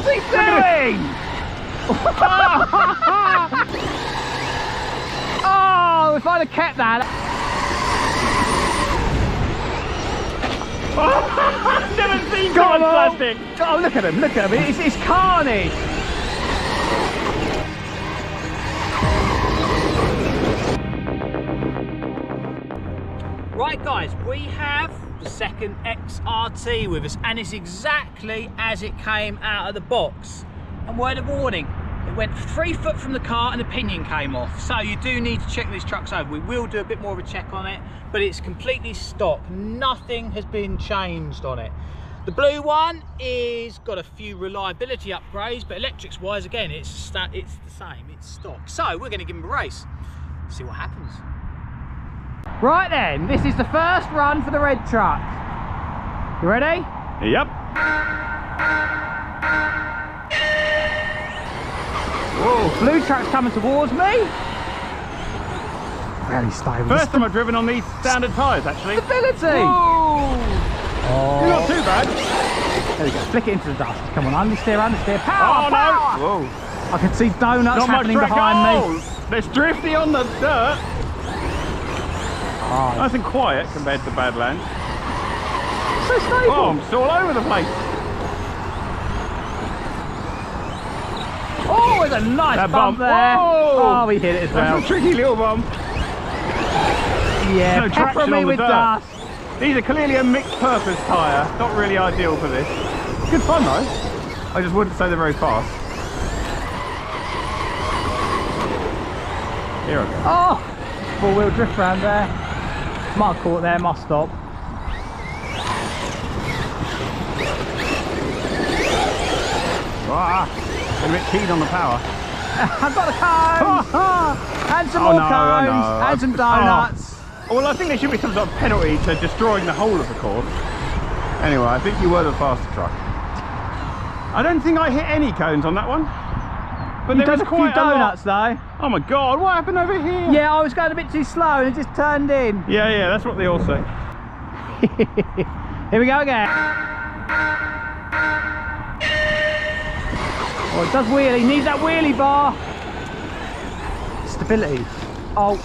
What's he doing? Oh, if I'd have kept that. I've never seen carbon plastic. Oh, look at him, it's carnage. Right guys, we have the second XRT with us, and it's exactly as it came out of the box. And word of warning, it went 3 foot from the car and the pinion came off. So you do need to check these trucks over. We will do a bit more of a check on it, but it's completely stock. Nothing has been changed on it. The blue one is got a few reliability upgrades, but electrics wise, again, it's the same, it's stock. So we're gonna give them a race, see what happens. Right then, this is the first run for the red truck. You ready? Yep. Whoa. Blue truck's coming towards me. Very stable. First time I've driven on these standard tyres, actually. Stability. Whoa. Oh. Not too bad. There we go. Flick it into the dust. Come on, understeer. Power, oh, power. No. Whoa. I can see donuts Not happening behind me. There's drifty on the dirt. Oh. Nice and quiet compared to Badlands. So stable. Oh, it's all over the place. Oh, there's a nice bump there. Whoa. Oh, we hit it as well. That's a tricky little bump. Yeah, no pepper traction me on the with dirt. dust. These are clearly a mixed purpose tyre. Not really ideal for this. Good fun though. I just wouldn't say they're very fast. Here I go. Oh, 4-wheel drift round there. Might have caught there, must stop. Ah, a bit keen on the power. I've got the cones! And some more cones, and some donuts. Oh. Well, I think there should be some sort of penalty to destroying the whole of the course. Anyway, I think you were the faster truck. I don't think I hit any cones on that one. But there was quite a few donuts though. Oh my God, what happened over here? Yeah, I was going a bit too slow and it just turned in. Yeah, that's what they all say. Here we go again. Oh, it does wheelie, needs that wheelie bar. Stability. Oh,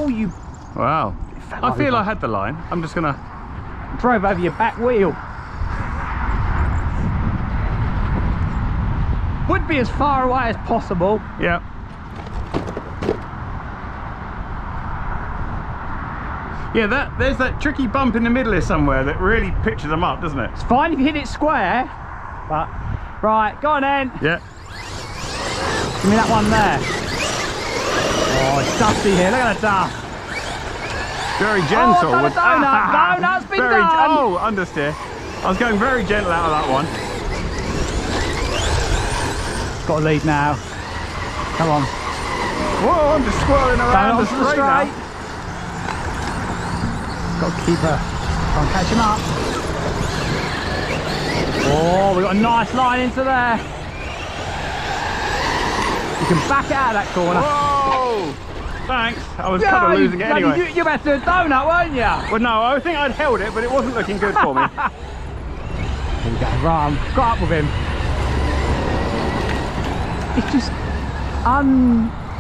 you. Wow. I feel I had the line. I'm just gonna. Drove over your back wheel. Would be as far away as possible. Yeah. Yeah, there's that tricky bump in the middle here somewhere that really pitches them up, doesn't it? It's fine if you hit it square, but right, go on then. Yeah. Give me that one there. Oh, it's dusty here. Look at the dust. Very gentle. Oh, donut's been done. Oh, understeer. I was going very gentle out of that one. Got a lead now. Come on. Whoa, I'm just swirling around the straight now. Got to keep her. Try and catch him up. Oh, we've got a nice line into there. You can back it out of that corner. Whoa! Thanks. I was kind of losing it anyway. You better do a donut, weren't you? Well, no, I think I'd held it, but it wasn't looking good for me. Here we go. Right, got up with him. It's just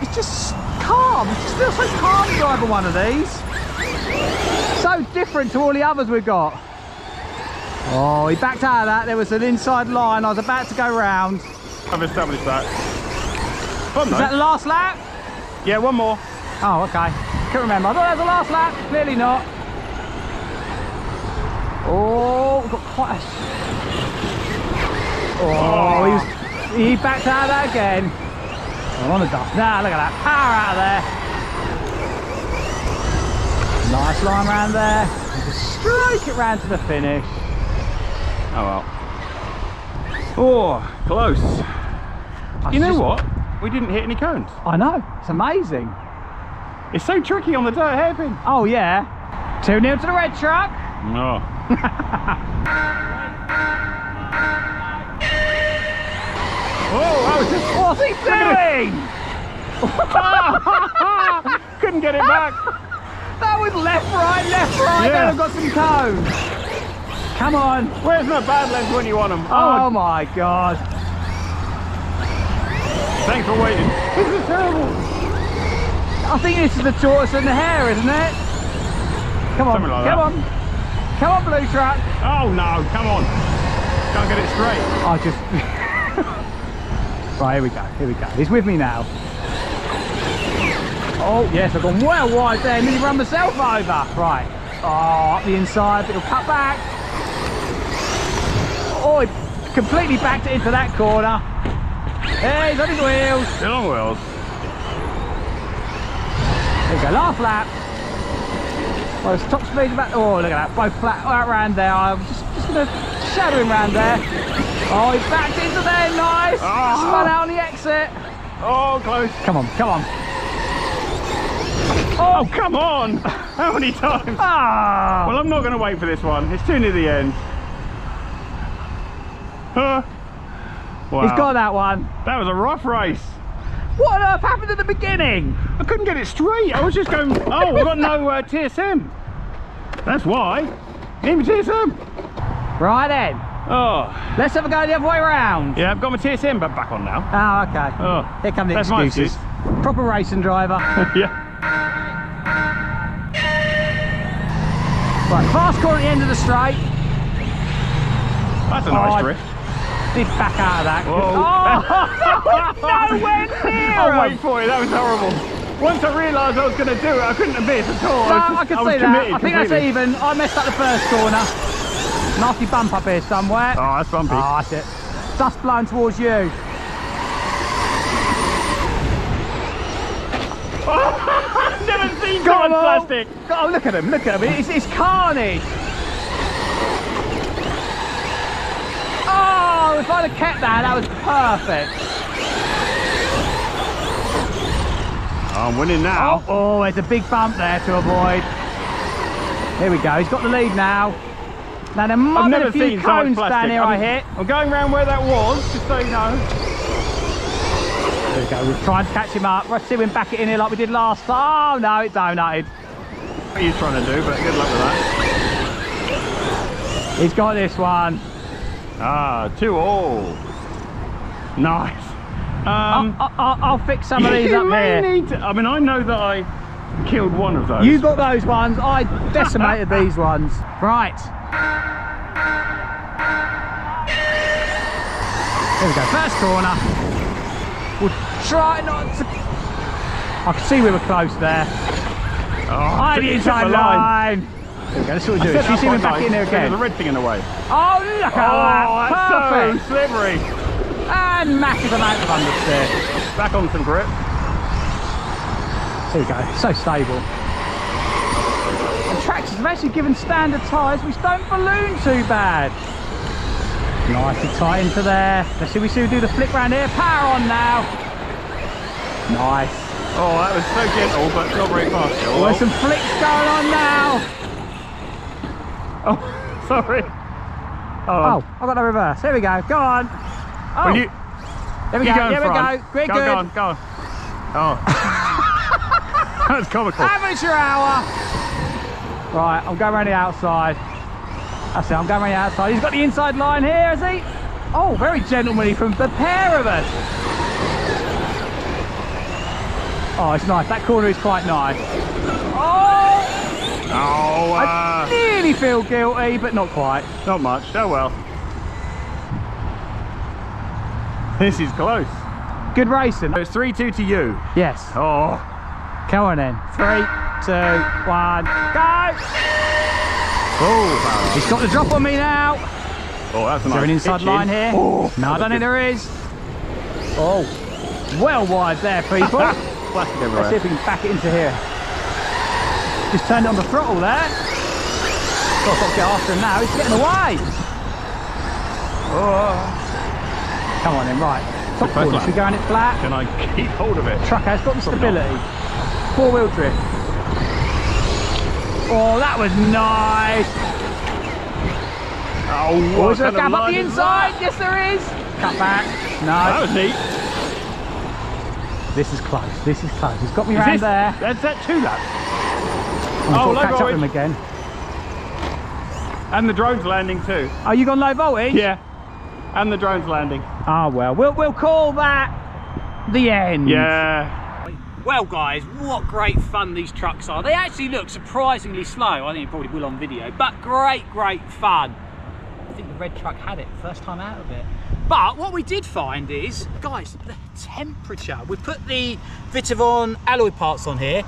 it's just calm. It just feels so calm driving one of these. So different to all the others we've got. Oh, he backed out of that. There was an inside line. I was about to go round. I've established that. Fun though. Is that the last lap? Yeah, one more. Oh, okay. Can't remember. I thought that was the last lap. Clearly not. Oh, we've got quite a... Oh, he backed out of that again. Oh, on the dust. Now, look at that. Power out of there. Nice line round there. And just strike it round to the finish. Oh well. Oh, close. You know what? We didn't hit any cones. I know. It's amazing. It's so tricky on the dirt hairpin. Oh, yeah. 2-0 to the red truck. No. Oh, I was just... What's he doing? Couldn't get it back. That was left, right, Yeah. then I've got some cones. Come on. Where's my Badlands when you want them? Oh my God. Thanks for waiting. This is terrible. I think this is the tortoise and the hare, isn't it? Come on, Something like come that. on. Come on, blue truck. Oh no, come on. Can't get it straight. I just... Right, here we go, here we go. He's with me now. Oh, yes, I've gone well wide there. Nearly run myself over. Right. Oh, up the inside, but he'll cut back. Oh, he completely backed it into that corner. Hey, he's on his wheels. Still on wheels. There you go, last lap. Well, his top speed's about... Oh, look at that, both flat out round there. I'm just going to shadow him round there. Oh, he's backed into there, nice. Oh. Spun out on the exit. Oh, close. Come on, come on. Oh, come on. How many times? Ah! Well, I'm not going to wait for this one. It's too near the end. Wow. He's got that one. That was a rough race. What on earth happened at the beginning? I couldn't get it straight. I was just going, oh, I've got no TSM. That's why. Even TSM. Right then. Oh. Let's have a go the other way around. Yeah, I've got my TSM back on now. Oh, okay. Oh. Here come the That's my excuses. excuse. Proper racing driver. Yeah. Right, fast corner at the end of the straight. That's a nice drift. Did back out of that. Whoa. Oh, nowhere near Oh, him. wait for it. That was horrible. Once I realised I was going to do it, I couldn't have missed at all. No, I can see that. I think that's completely. even. I messed up the first corner. Nasty bump up here somewhere. Oh, that's bumpy. Oh, that's it. Dust blowing towards you. I've never seen carbon plastic. Oh, look at him, look at him. It's carnage. Oh, if I'd have kept that, that was perfect. I'm winning now. Oh, there's a big bump there to avoid. Here we go, he's got the lead now. Now there might be a few cones down here I hit. I'm going around where that was, just so you know. There we go, we're trying to catch him up. Let's see him back it in here like we did last time. Oh no, it's donated. What he's trying to do, but good luck with that. He's got this one. Ah, 2-all. Nice. I'll fix some of these up here. I mean, I know that I killed one of those. You got those ones, I decimated these ones. Right. Here we go, first corner. We'll try not to... I can see we were close there. Oh, I the inside line. There we go, that's what we do. You see me back in there again. There's a red thing in the way. Oh, look at that. That's Perfect. so slippery. And massive amount of understeer. Back on some grip. There we go, so stable. And Traxxas have actually given standard tyres which don't balloon too bad. Nicely tight into there. Let's see we do the flip round here. Power on now. Nice. Oh, that was so gentle, but not very fast. Oh, there's some flicks going on now. Oh, sorry. Oh, I got the reverse. Here we go. Go on. Oh, Will you, there we go. Here we go. We're good. Go on, go on. Oh. That was comical. Amateur hour. Right, I'm going around the outside. That's it, I'm going around the outside. He's got the inside line here, has he? Oh, very gentlemanly from the pair of us. Oh, it's nice. That corner is quite nice. Oh! Oh, I nearly feel guilty, but not quite. not much. Oh well. This is close. Good racing. It's 3-2 to you. Yes. Oh. Come on then. 3, 2, 1, go! Oh, He's got the drop on me now. oh, that's a Is there nice an inside pitch line in. here? Oh, No, I don't think there is. Oh, well wide there, people. Plastic everywhere. Let's see if we can back it into here. Just turned it on the throttle there. Got to get after him now. He's getting away. Oh. Come on then, right. Top First corner. lap. Should we go in it flat? Can I keep hold of it? Truck has got the Probably stability. 4-wheel drift. Oh, that was nice. Oh, Oh, what is there a kind of gap up line the is inside? that? Yes, there is. Cut back. That No. was neat. This is close. This is close. He's got me Is round this, there. that's that 2 laps. Oh, low catch up with him voltage. again. And the drone's landing too. Oh, you gone low voltage? Yeah. And the drone's landing. Ah, well, we'll call that the end. Yeah. Well guys, what great fun these trucks are. They actually look surprisingly slow. I think it probably will on video, but great fun. I think the red truck had it first time out of it. But what we did find is, guys, the temperature. We put the Vitavon alloy parts on here,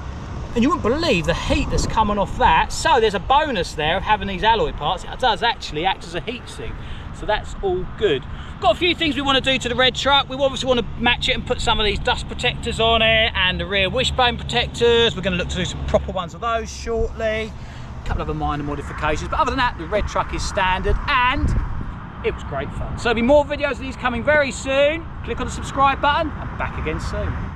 and you wouldn't believe the heat that's coming off that. So there's a bonus there of having these alloy parts. It does actually act as a heat sink. So that's all good. Got a few things we want to do to the red truck. We obviously want to match it and put some of these dust protectors on it and the rear wishbone protectors. We're going to look to do some proper ones of those shortly. A couple of other minor modifications, but other than that, the red truck is standard and it was great fun. So there'll be more videos of these coming very soon. Click on the subscribe button and back again soon.